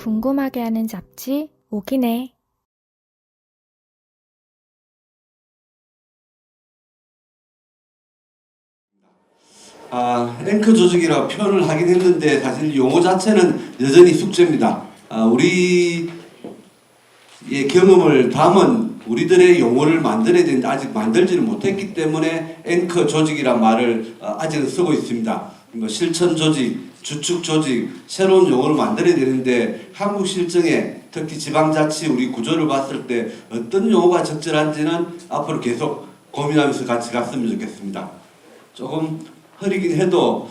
궁금하게 하는 잡지 오기네. 앵커 조직이라 표현을 하긴 했는데 사실 용어 자체는 여전히 숙제입니다. 우리의 경험을 담은 우리들의 용어를 만들어야 되는데 아직 만들지를 못했기 때문에 앵커 조직이란 말을 아직은 쓰고 있습니다. 뭐 실천 조직, 주축 조직, 새로운 용어를 만들어야 되는데 한국 실정에 특히 지방자치 우리 구조를 봤을 때 어떤 용어가 적절한지는 앞으로 계속 고민하면서 같이 갔으면 좋겠습니다. 조금 흐리긴 해도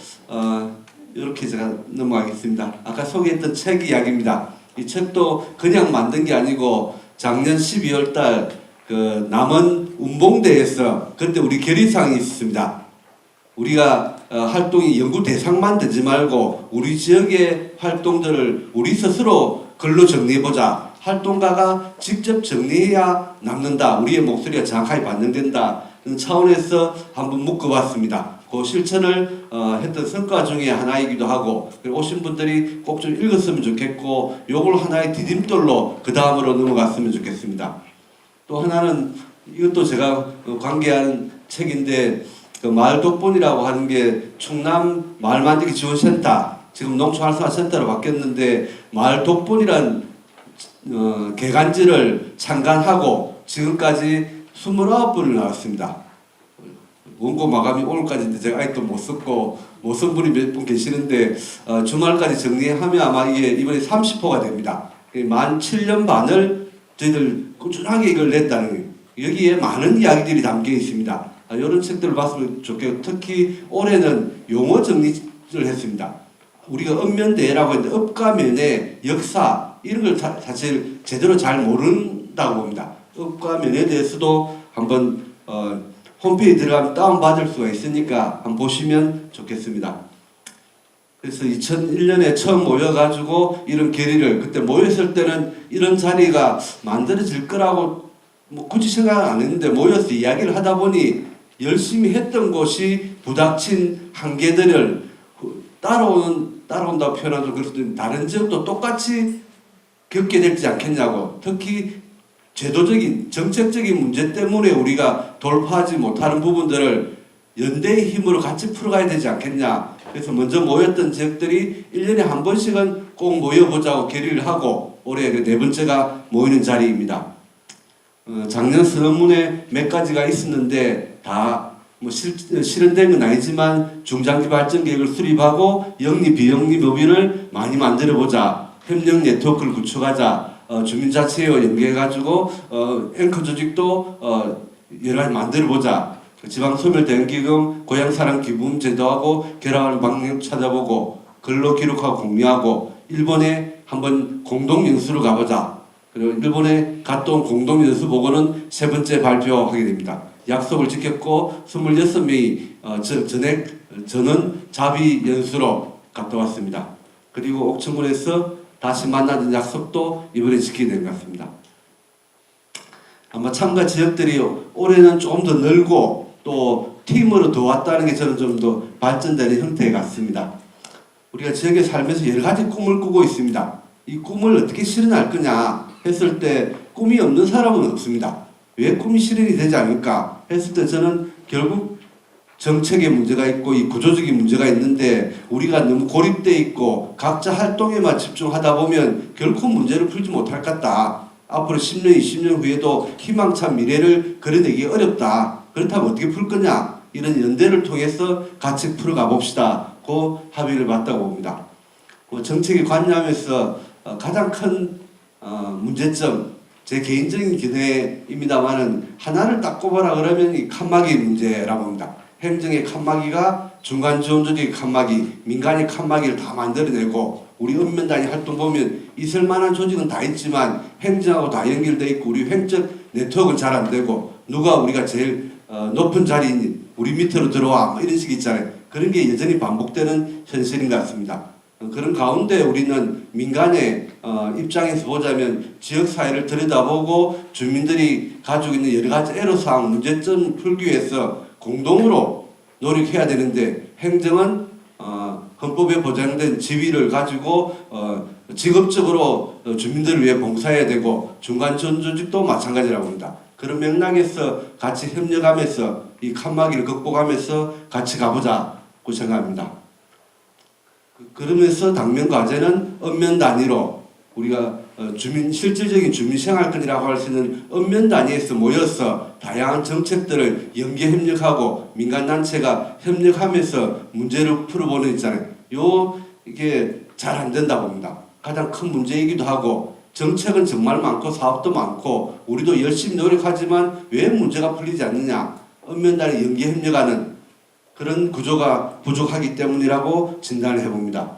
이렇게 제가 넘어가겠습니다. 아까 소개했던 책 이야기입니다. 이 책도 그냥 만든 게 아니고 작년 12월 달 그 남원 운봉대에서 그때 우리 결의사항이 있었습니다. 우리가 활동이 연구 대상만 되지 말고 우리 지역의 활동들을 우리 스스로 글로 정리해보자. 활동가가 직접 정리해야 남는다. 우리의 목소리가 정확하게 반영된다. 이런 차원에서 한번 묶어봤습니다. 그 실천을 했던 성과 중에 하나이기도 하고 그리고 오신 분들이 꼭 좀 읽었으면 좋겠고 요걸 하나의 디딤돌로 그 다음으로 넘어갔으면 좋겠습니다. 또 하나는 이것도 제가 관계하는 책인데 그 마을독본이라고 하는 게 충남 마을만들기 지원센터 지금 농촌활성화센터로 바뀌었는데 마을독본이란 개간지를 창간하고 지금까지 29분을 나왔습니다. 원고 마감이 오늘까지인데 제가 아직도 못 썼고 못 쓴 분이 몇 분 계시는데 주말까지 정리하면 아마 이게 이번에 30호가 됩니다. 만 7년 반을 저희들 꾸준하게 이걸 냈다는 거예요. 여기에 많은 이야기들이 담겨 있습니다. 이런 책들을 봤으면 좋겠고 특히 올해는 용어 정리를 했습니다. 우리가 읍면대라고 했는데 읍과 면의 역사 이런 걸 사실 제대로 잘 모른다고 봅니다. 읍과 면에 대해서도 한번 홈페이지 들어가면 다운받을 수가 있으니까 한번 보시면 좋겠습니다. 그래서 2001년에 처음 모여가지고 이런 결의를 그때 모였을 때는 이런 자리가 만들어질 거라고 뭐 굳이 생각 안 했는데 모여서 이야기를 하다 보니 열심히 했던 곳이 부닥친 한계들을 따라온다고 표현하죠. 그래서 다른 지역도 똑같이 겪게 되지 않겠냐고. 특히 제도적인 정책적인 문제 때문에 우리가 돌파하지 못하는 부분들을 연대의 힘으로 같이 풀어가야 되지 않겠냐. 그래서 먼저 모였던 지역들이 1년에 한 번씩은 꼭 모여보자고 결의를 하고 올해 네 번째가 모이는 자리입니다. 작년 선언문에 몇 가지가 있었는데 다 뭐 실현된 건 아니지만 중장기 발전 계획을 수립하고 영리 비영리 법인을 많이 만들어보자. 협력 네트워크를 구축하자. 주민자치와 연계해가지고 앵커 조직도 여러 가지 만들어보자. 지방소멸대응기금, 고향사랑 기부금 제도하고 결합하는 방향 찾아보고 글로 기록하고 공유하고 일본에 한번 공동연수를 가보자. 그리고 일본에 갔다 온 공동연수 보고는 세 번째 발표하게 됩니다. 약속을 지켰고 26명이 전원 자비 연수로 갔다 왔습니다. 그리고 옥천군에서 다시 만나는 약속도 이번에 지키게 된 것 같습니다. 아마 참가 지역들이 올해는 조금 더 늘고 또 팀으로 더 왔다는 게 저는 좀 더 발전되는 형태 같습니다. 우리가 지역에 살면서 여러 가지 꿈을 꾸고 있습니다. 이 꿈을 어떻게 실현할 거냐 했을 때 꿈이 없는 사람은 없습니다. 왜 꿈이 실현이 되지 않을까 했을 때 저는 결국 정책의 문제가 있고 이 구조적인 문제가 있는데 우리가 너무 고립돼 있고 각자 활동에만 집중하다 보면 결코 문제를 풀지 못할 것 같다. 앞으로 10년, 20년 후에도 희망찬 미래를 그려내기 어렵다. 그렇다면 어떻게 풀 거냐? 이런 연대를 통해서 같이 풀어가 봅시다. 그 합의를 봤다고 봅니다. 정책에 관여하면서 가장 큰 문제점, 제 개인적인 견해입니다만은 하나를 딱 꼽아라 그러면 이 칸막이 문제라고 봅니다. 행정의 칸막이가 중간 지원 조직의 칸막이, 민간의 칸막이를 다 만들어내고 우리 읍면단위 활동 보면 있을 만한 조직은 다 있지만 행정하고 다 연결되어 있고 우리 횡적 네트워크는 잘 안 되고 누가 우리가 제일 높은 자리인 우리 밑으로 들어와 뭐 이런 식이 있잖아요. 그런 게 여전히 반복되는 현실인 것 같습니다. 그런 가운데 우리는 민간의 입장에서 보자면 지역사회를 들여다보고 주민들이 가지고 있는 여러 가지 애로사항, 문제점 풀기 위해서 공동으로 노력해야 되는데 행정은 헌법에 보장된 지위를 가지고 직업적으로 주민들을 위해 봉사해야 되고 중간 지원 조직도 마찬가지라고 봅니다. 그런 맥락에서 같이 협력하면서 이 칸막이를 극복하면서 같이 가보자고 생각합니다. 그러면서 당면 과제는 읍면 단위로 우리가 실질적인 주민 생활권이라고 할 수 있는 읍면 단위에서 모여서 다양한 정책들을 연계 협력하고 민간단체가 협력하면서 문제를 풀어보는 있잖아요. 이게 잘 안 된다 봅니다. 가장 큰 문제이기도 하고 정책은 정말 많고 사업도 많고 우리도 열심히 노력하지만 왜 문제가 풀리지 않느냐. 읍면 단위 연계 협력하는 그런 구조가 부족하기 때문이라고 진단을 해봅니다.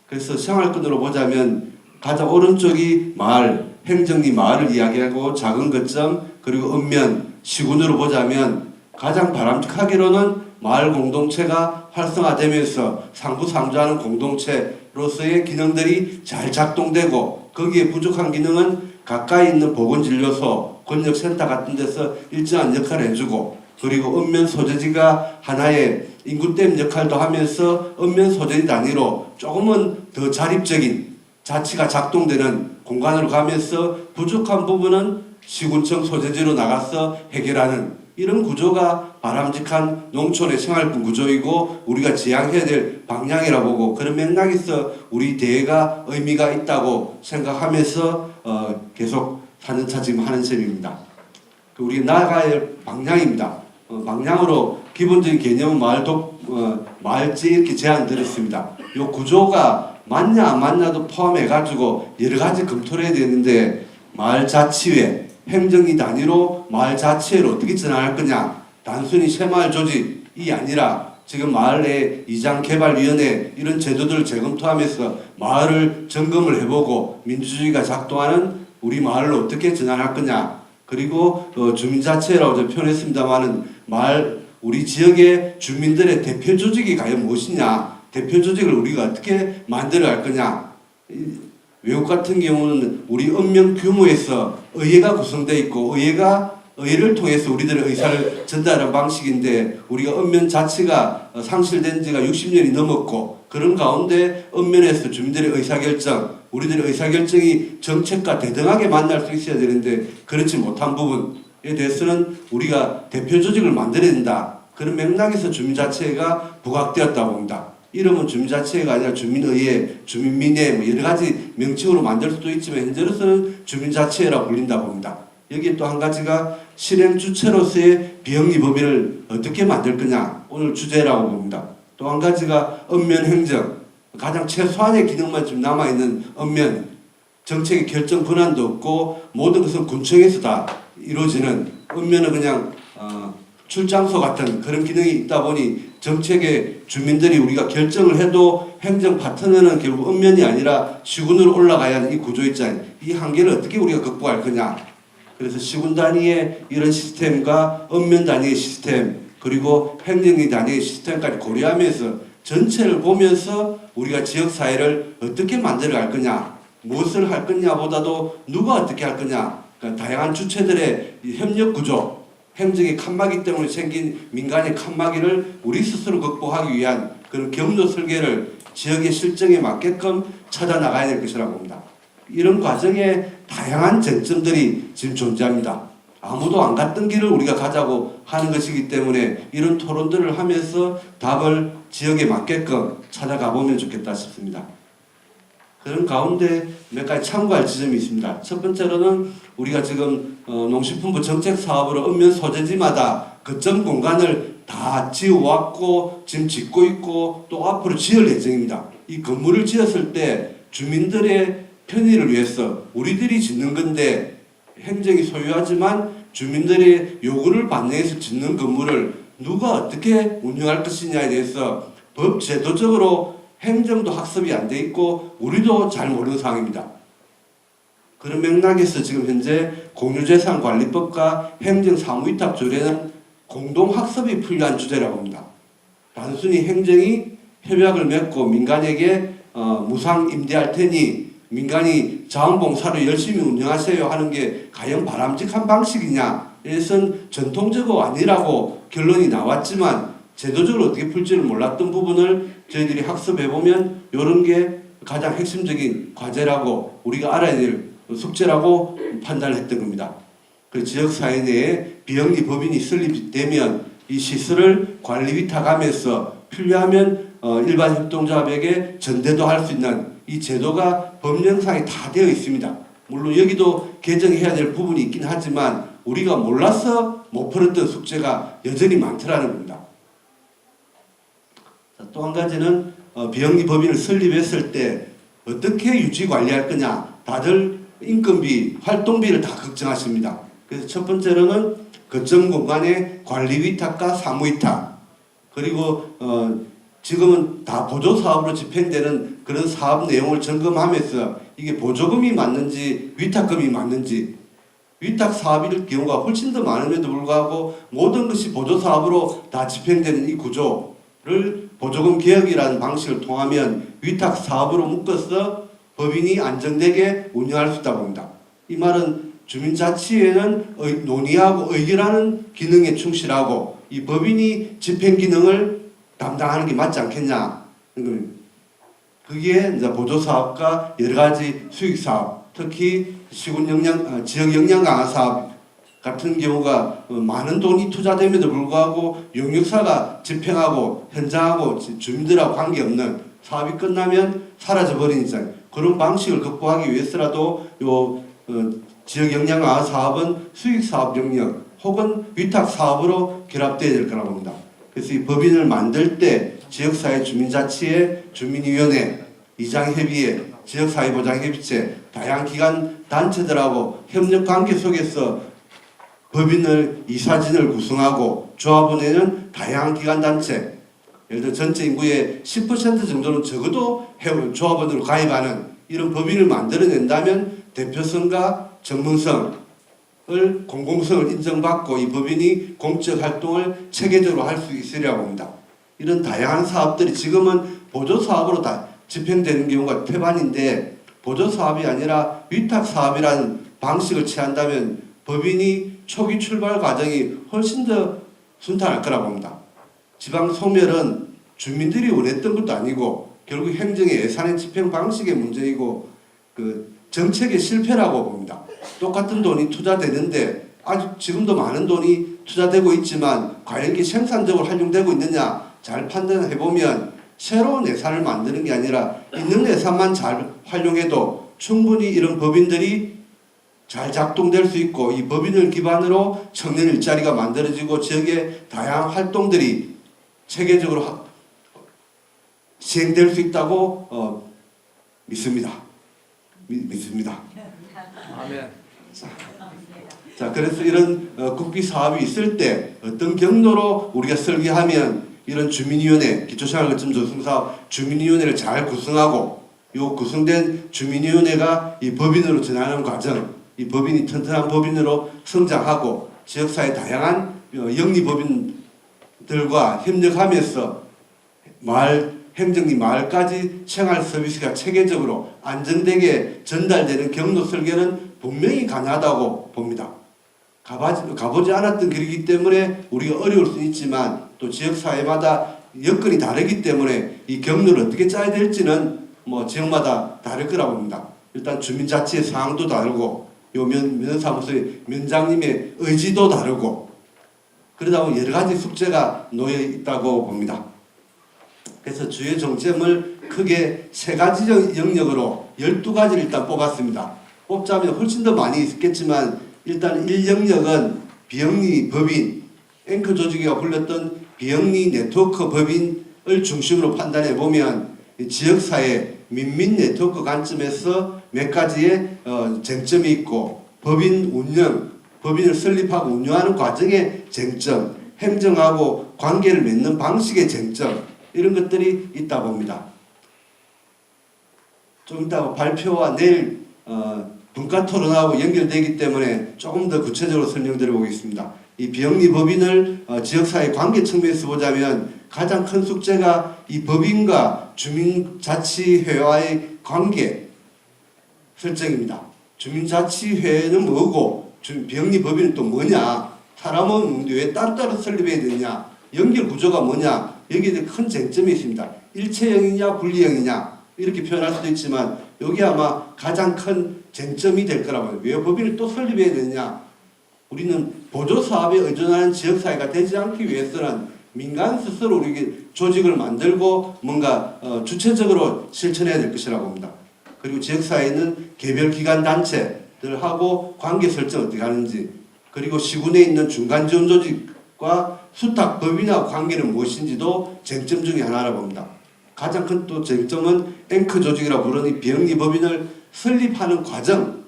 그래서 생활권으로 보자면 가장 오른쪽이 마을, 행정리 마을을 이야기하고 작은 거점 그리고 읍면, 시군으로 보자면 가장 바람직하기로는 마을 공동체가 활성화되면서 상부상조하는 공동체로서의 기능들이 잘 작동되고 거기에 부족한 기능은 가까이 있는 보건진료소, 권역센터 같은 데서 일정한 역할을 해주고 그리고 읍면 소재지가 하나의 인구댐 역할도 하면서 읍면 소재지 단위로 조금은 더 자립적인 자치가 작동되는 공간으로 가면서 부족한 부분은 시군청 소재지로 나가서 해결하는 이런 구조가 바람직한 농촌의 생활권 구조이고 우리가 지향해야 될 방향이라고 보고 그런 맥락에서 우리 대회가 의미가 있다고 생각하면서 계속 4년차 지금 하는 셈입니다. 우리 나아가야 할 방향입니다. 방향으로 기본적인 개념은 마을지 이렇게 제안 드렸습니다. 이 구조가 맞냐 안 맞냐도 포함해가지고 여러 가지 검토를 해야 되는데 마을자치회, 행정위 단위로 마을자치회를 어떻게 전환할 거냐 단순히 새마을 조직이 아니라 지금 마을의 이장개발위원회 이런 제도들을 재검토하면서 마을을 점검을 해보고 민주주의가 작동하는 우리 마을을 어떻게 전환할 거냐 그리고 주민자치회라고 표현했습니다마는 우리 지역의 주민들의 대표 조직이 과연 무엇이냐 대표 조직을 우리가 어떻게 만들어 갈 거냐 외국 같은 경우는 우리 읍면 규모에서 의회가 구성되어 있고 의회를 통해서 우리들의 의사를 전달하는 방식인데 우리가 읍면 자체가 상실된 지가 60년이 넘었고 그런 가운데 읍면에서 주민들의 의사결정 우리들의 의사결정이 정책과 대등하게 만날 수 있어야 되는데 그렇지 못한 부분에 대해서는 우리가 대표 조직을 만들어야 된다. 그런 맥락에서 주민자치회가 부각되었다고 봅니다. 이름은 주민자치회가 아니라 주민의회, 주민민회 뭐 여러 가지 명칭으로 만들 수도 있지만 현재로서는 주민자치회라고 불린다 봅니다. 여기 또 한 가지가 실행 주체로서의 비영리 범위를 어떻게 만들 거냐 오늘 주제라고 봅니다. 또 한 가지가 읍면 행정 가장 최소한의 기능만 좀 남아있는 읍면 정책의 결정 권한도 없고 모든 것은 군청에서 다 이루어지는 읍면은 그냥 출장소 같은 그런 기능이 있다 보니 정책의 주민들이 우리가 결정을 해도 행정 파트너는 결국 읍면이 아니라 시군으로 올라가야 하는 이 구조 있잖아요. 이 한계를 어떻게 우리가 극복할 거냐. 그래서 시군 단위의 이런 시스템과 읍면 단위의 시스템 그리고 행정위 단위의 시스템까지 고려하면서 전체를 보면서 우리가 지역사회를 어떻게 만들어 갈 거냐 무엇을 할 거냐보다도 누가 어떻게 할 거냐 그러니까 다양한 주체들의 협력구조 행정의 칸막이 때문에 생긴 민간의 칸막이를 우리 스스로 극복하기 위한 그런 경로 설계를 지역의 실정에 맞게끔 찾아나가야 될 것이라고 봅니다. 이런 과정에 다양한 쟁점들이 지금 존재합니다. 아무도 안 갔던 길을 우리가 가자고 하는 것이기 때문에 이런 토론들을 하면서 답을 지역에 맞게끔 찾아가 보면 좋겠다 싶습니다. 그런 가운데 몇 가지 참고할 지점이 있습니다. 첫 번째로는 우리가 지금 농식품부 정책 사업으로 읍면 소재지마다 거점 공간을 다 지어왔고 지금 짓고 있고 또 앞으로 지을 예정입니다. 이 건물을 지었을 때 주민들의 편의를 위해서 우리들이 짓는 건데 행정이 소유하지만 주민들의 요구를 반영해서 짓는 건물을 누가 어떻게 운영할 것이냐에 대해서 법 제도적으로 행정도 학습이 안 돼 있고 우리도 잘 모르는 상황입니다. 그런 맥락에서 지금 현재 공유재산관리법과 행정사무위탁조례는 공동학습이 필요한 주제라고 합니다. 단순히 행정이 협약을 맺고 민간에게 무상 임대할 테니 민간이 자원봉사로 열심히 운영하세요 하는 게 과연 바람직한 방식이냐 이것은 전통적으로 아니라고 결론이 나왔지만 제도적으로 어떻게 풀지를 몰랐던 부분을 저희들이 학습해보면 이런 게 가장 핵심적인 과제라고 우리가 알아야 될 숙제라고 판단을 했던 겁니다. 그 지역사회 내에 비영리 법인이 설립되면 이 시설을 관리 위탁하면서 필요하면 일반 협동조합에게 전대도 할 수 있는 이 제도가 법령상에 다 되어 있습니다. 물론 여기도 개정해야 될 부분이 있긴 하지만 우리가 몰라서 못 풀었던 숙제가 여전히 많더라는 겁니다. 또 한 가지는 비영리 법인을 설립했을 때 어떻게 유지 관리할 거냐. 다들 인건비, 활동비를 다 걱정하십니다. 그래서 첫 번째로는 거점 공간의 관리 위탁과 사무 위탁, 그리고 지금은 다 보조 사업으로 집행되는 그런 사업 내용을 점검하면서 이게 보조금이 맞는지 위탁금이 맞는지, 위탁 사업일 경우가 훨씬 더 많음에도 불구하고 모든 것이 보조 사업으로 다 집행되는 이 구조를 보조금 개혁이라는 방식을 통하면 위탁 사업으로 묶어서 법인이 안정되게 운영할 수 있다고 봅니다. 이 말은 주민자치회는 논의하고 의결하는 기능에 충실하고 이 법인이 집행 기능을 담당하는 게 맞지 않겠냐. 그게 이제 보조사업과 여러 가지 수익사업, 특히 지역 역량 강화 사업 같은 경우가 많은 돈이 투자됨에도 불구하고 용역사가 집행하고 현장하고 주민들하고 관계없는 사업이 끝나면 사라져버리니까 그런 방식을 극복하기 위해서라도 지역 역량 강화 사업은 수익사업 영역 혹은 위탁 사업으로 결합되어야 될 거라고 봅니다. 그래서 이 법인을 만들 때 지역사회 주민자치회, 주민위원회, 이장협의회, 지역사회보장협의체, 다양한 기관 단체들하고 협력관계 속에서 법인을 이사진을 구성하고 조합원회는 다양한 기관 단체, 예를 들어 전체 인구의 10% 정도는 적어도 조합원으로 가입하는 이런 법인을 만들어낸다면 대표성과 전문성을 공공성을 인정받고 이 법인이 공적 활동을 체계적으로 할 수 있으리라고 봅니다. 이런 다양한 사업들이 지금은 보조 사업으로 다 집행되는 경우가 태반인데 보조 사업이 아니라 위탁 사업이라는 방식을 취한다면 법인이 초기 출발 과정이 훨씬 더 순탄할 거라고 봅니다. 지방 소멸은 주민들이 원했던 것도 아니고 결국 행정의 예산의 집행 방식의 문제이고 그 정책의 실패라고 봅니다. 똑같은 돈이 투자되는데 아직 지금도 많은 돈이 투자되고 있지만 과연 이게 생산적으로 활용되고 있느냐 잘 판단해보면 새로운 예산을 만드는 게 아니라 있는 예산만 잘 활용해도 충분히 이런 법인들이 잘 작동될 수 있고 이 법인을 기반으로 청년 일자리가 만들어지고 지역의 다양한 활동들이 체계적으로 시행될 수 있다고 믿습니다. 믿습니다. 아멘. 자, 그래서 이런 국비 사업이 있을 때 어떤 경로로 우리가 설계하면 이런 주민위원회, 기초생활거점 조성사업 주민위원회를 잘 구성하고 이 구성된 주민위원회가 이 법인으로 전환하는 과정, 이 법인이 튼튼한 법인으로 성장하고 지역사회 다양한 영리법인들과 협력하면서 행정리 마을까지 생활 서비스가 체계적으로 안정되게 전달되는 경로 설계는 분명히 가능하다고 봅니다. 가보지 않았던 길이기 때문에 우리가 어려울 수 있지만 또 지역사회마다 여건이 다르기 때문에 이 경로를 어떻게 짜야 될지는 지역마다 다를 거라고 봅니다. 일단 주민자치의 상황도 다르고 면사무소의 면장님의 의지도 다르고 그러다 보니 여러 가지 숙제가 놓여 있다고 봅니다. 그래서 주요 정점을 크게 3가지 영역으로 12가지를 일단 뽑았습니다. 뽑자면 훨씬 더 많이 있겠지만 일단 1영역은 비영리 법인, 앵커 조직위가 불렸던 비영리 네트워크 법인을 중심으로 판단해 보면 지역사회 민민 네트워크 관점에서 몇 가지의 쟁점이 있고 법인 운영, 법인을 설립하고 운영하는 과정의 쟁점, 행정하고 관계를 맺는 방식의 쟁점 이런 것들이 있다 봅니다. 좀 이따 발표와 내일 분과 토론하고 연결되기 때문에 조금 더 구체적으로 설명드려 보겠습니다. 이 비영리 법인을 지역사회 관계 측면에서 보자면 가장 큰 숙제가 이 법인과 주민자치회와의 관계 설정입니다. 주민자치회는 뭐고 비영리 법인은 또 뭐냐, 사람은 왜 따로따로 설립해야 되느냐, 연결 구조가 뭐냐, 여기에 큰 쟁점이 있습니다. 일체형이냐 분리형이냐 이렇게 표현할 수도 있지만 여기 아마 가장 큰 쟁점이 될 거라고 해요. 왜 법인을 또 설립해야 되느냐? 우리는 보조사업에 의존하는 지역사회가 되지 않기 위해서는 민간 스스로 우리 조직을 만들고 뭔가 주체적으로 실천해야 될 것이라고 봅니다. 그리고 지역사회는 개별 기관 단체들하고 관계 설정 어떻게 하는지, 그리고 시군에 있는 중간 지원 조직과 수탁 법인과 관계는 무엇인지도 쟁점 중에 하나라고 봅니다. 가장 큰 또 쟁점은 앵커 조직이라고 부르는 비영리 법인을 설립하는 과정,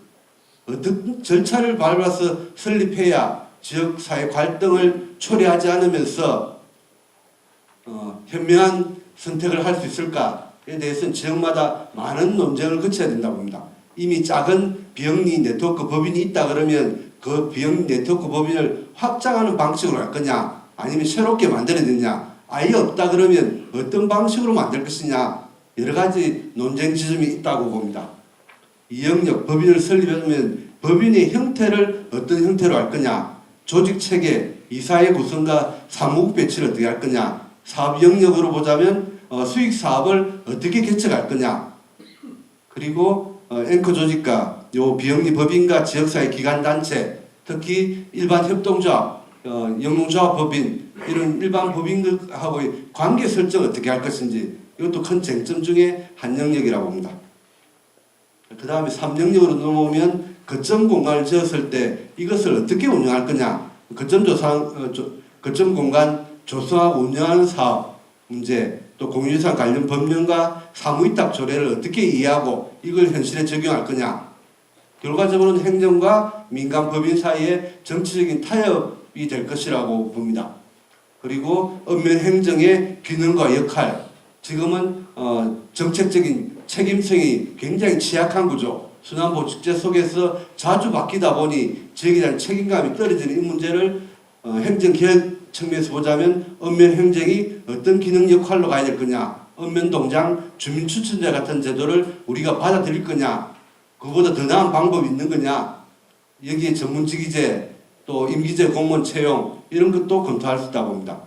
어떤 절차를 밟아서 설립해야 지역사회 갈등을 초래하지 않으면서 현명한 선택을 할 수 있을까에 대해서는 지역마다 많은 논쟁을 거쳐야 된다고 봅니다. 이미 작은 비영리 네트워크 법인이 있다 그러면 그 비영리 네트워크 법인을 확장하는 방식으로 할 거냐, 아니면 새롭게 만들어야 되냐, 아예 없다 그러면 어떤 방식으로 만들 것이냐, 여러 가지 논쟁 지점이 있다고 봅니다. 이 영역 법인을 설립하면 법인의 형태를 어떤 형태로 할 거냐, 조직 체계, 이사회 구성과 사무국 배치를 어떻게 할 거냐, 사업 영역으로 보자면 수익 사업을 어떻게 개척할 거냐, 그리고 앵커 조직과 요 비영리 법인과 지역사회 기관단체, 특히 일반 협동조합, 영농조합 법인, 이런 일반 법인들하고의 관계 설정 어떻게 할 것인지, 이것도 큰 쟁점 중에 한 영역이라고 봅니다. 그 다음에 3영역으로 넘어오면 거점 공간을 지었을 때 이것을 어떻게 운영할 거냐, 거점 공간 조성하고 운영하는 사업 문제, 또 공유유산 관련 법령과 사무위탁 조례를 어떻게 이해하고 이걸 현실에 적용할 거냐, 결과적으로는 행정과 민간 법인 사이에 정치적인 타협이 될 것이라고 봅니다. 그리고 엄면 행정의 기능과 역할, 지금은 정책적인 책임성이 굉장히 취약한 구조, 순환보직제 속에서 자주 바뀌다 보니 지역에 대한 책임감이 떨어지는 이 문제를 행정개혁 측면에서 보자면 엄면 행정이 어떤 기능 역할로 가야 될 거냐, 엄면 동장, 주민추천제 같은 제도를 우리가 받아들일 거냐, 그보다 더 나은 방법이 있는 거냐, 여기에 전문직위제, 또 임기제 공무원 채용, 이런 것도 검토할 수 있다고 봅니다.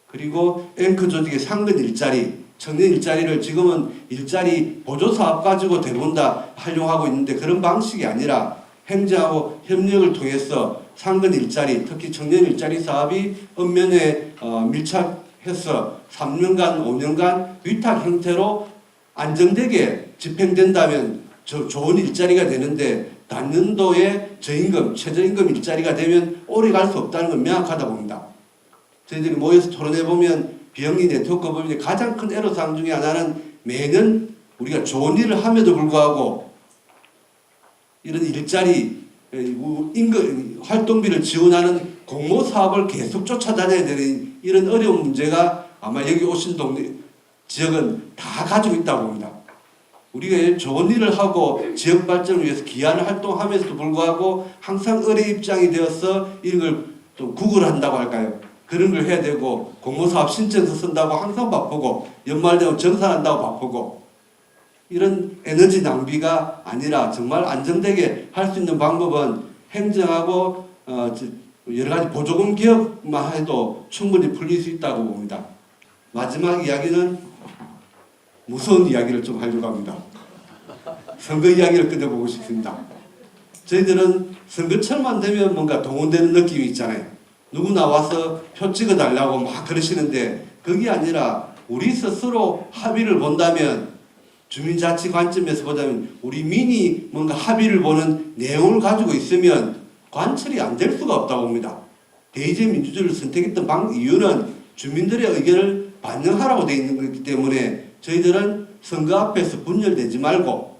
그리고 앵커 조직의 상근 일자리, 청년 일자리를 지금은 일자리 보조사업 가지고 대부분 다 활용하고 있는데, 그런 방식이 아니라 행정하고 협력을 통해서 상근 일자리, 특히 청년 일자리 사업이 엄면에 밀착해서 3년간, 5년간 위탁 형태로 안정되게 집행된다면 좋은 일자리가 되는데, 단년도에 저임금, 최저임금 일자리가 되면 오래 갈 수 없다는 건 명확하다 봅니다. 저희들이 모여서 토론해보면 비영리 네트워크 법인의 가장 큰 애로사항 중에 하나는 매년 우리가 좋은 일을 함에도 불구하고 이런 일자리, 활동비를 지원하는 공모 사업을 계속 쫓아다녀야 되는 이런 어려운 문제가 아마 여기 오신 동네 지역은 다 가지고 있다고 봅니다. 우리가 좋은 일을 하고 지역 발전을 위해서 기여하는 활동하면서도 불구하고 항상 의뢰 입장이 되어서 이걸 좀 구걸한다고 할까요? 그런 걸 해야 되고, 공모사업 신청서 쓴다고 항상 바쁘고, 연말되면 정산한다고 바쁘고, 이런 에너지 낭비가 아니라 정말 안정되게 할 수 있는 방법은 행정하고 여러 가지 보조금 개혁만 해도 충분히 풀릴 수 있다고 봅니다. 마지막 이야기는 무서운 이야기를 좀 하려고 합니다. 선거 이야기를 끝내보고 싶습니다. 저희들은 선거철만 되면 뭔가 동원되는 느낌이 있잖아요. 누구 나와서 표 찍어달라고 막 그러시는데, 그게 아니라 우리 스스로 합의를 본다면, 주민자치 관점에서 보자면 우리 민이 뭔가 합의를 보는 내용을 가지고 있으면 관철이 안 될 수가 없다고 봅니다. 대의제 민주주의를 선택했던 이유는 주민들의 의견을 반영하라고 되어 있는 거기 때문에, 저희들은 선거 앞에서 분열되지 말고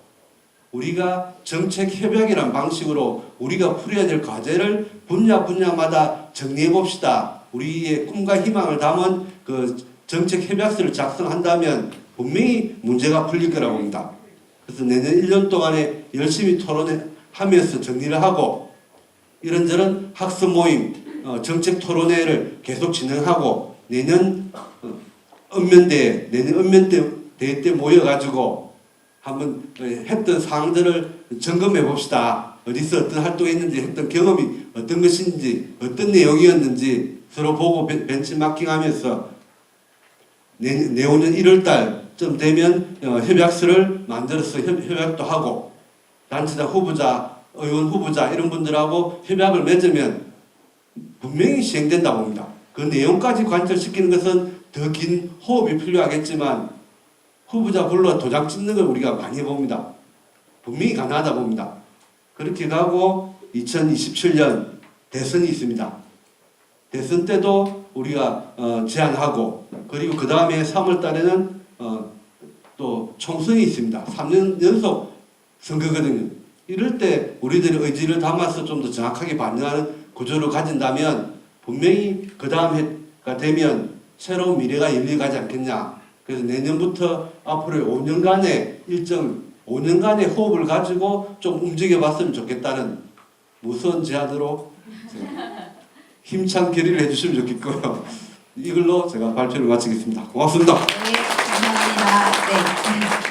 우리가 정책 협약이라는 방식으로 우리가 풀어야 될 과제를 분야마다 정리해 봅시다. 우리의 꿈과 희망을 담은 그 정책 협약서를 작성한다면 분명히 문제가 풀릴 거라고 봅니다. 그래서 내년 1년 동안에 열심히 토론하면서 정리를 하고, 이런저런 학습 모임, 정책 토론회를 계속 진행하고, 내년 언면대 때 모여가지고 한번 했던 사항들을 점검해 봅시다. 어디서 어떤 활동했는지, 했던 경험이 어떤 것인지, 어떤 내용이었는지 서로 보고 벤치마킹하면서 내후년 1월달 좀 되면 협약서를 만들어서 협약도 하고 단체장 후보자, 의원 후보자 이런 분들하고 협약을 맺으면 분명히 시행된다고 봅니다. 그 내용까지 관철시키는 것은 더 긴 호흡이 필요하겠지만 후보자 불러 도장 찍는 걸 우리가 많이 봅니다. 분명히 가능하다 봅니다. 그렇게 가고 2027년 대선이 있습니다. 대선 때도 우리가 제안하고 그리고 그 다음에 3월 달에는 또 총선이 있습니다. 3년 연속 선거거든요. 이럴 때 우리들의 의지를 담아서 좀 더 정확하게 반영하는 구조를 가진다면 분명히 그 다음 해가 되면 새로운 미래가 열려가지 않겠냐. 그래서 내년부터 앞으로 5년간의 일정, 5년간의 호흡을 가지고 좀 움직여봤으면 좋겠다는 무서운 제안으로 힘찬 결의를 해주시면 좋겠고요. 이걸로 제가 발표를 마치겠습니다. 고맙습니다. 네, 감사합니다. 네.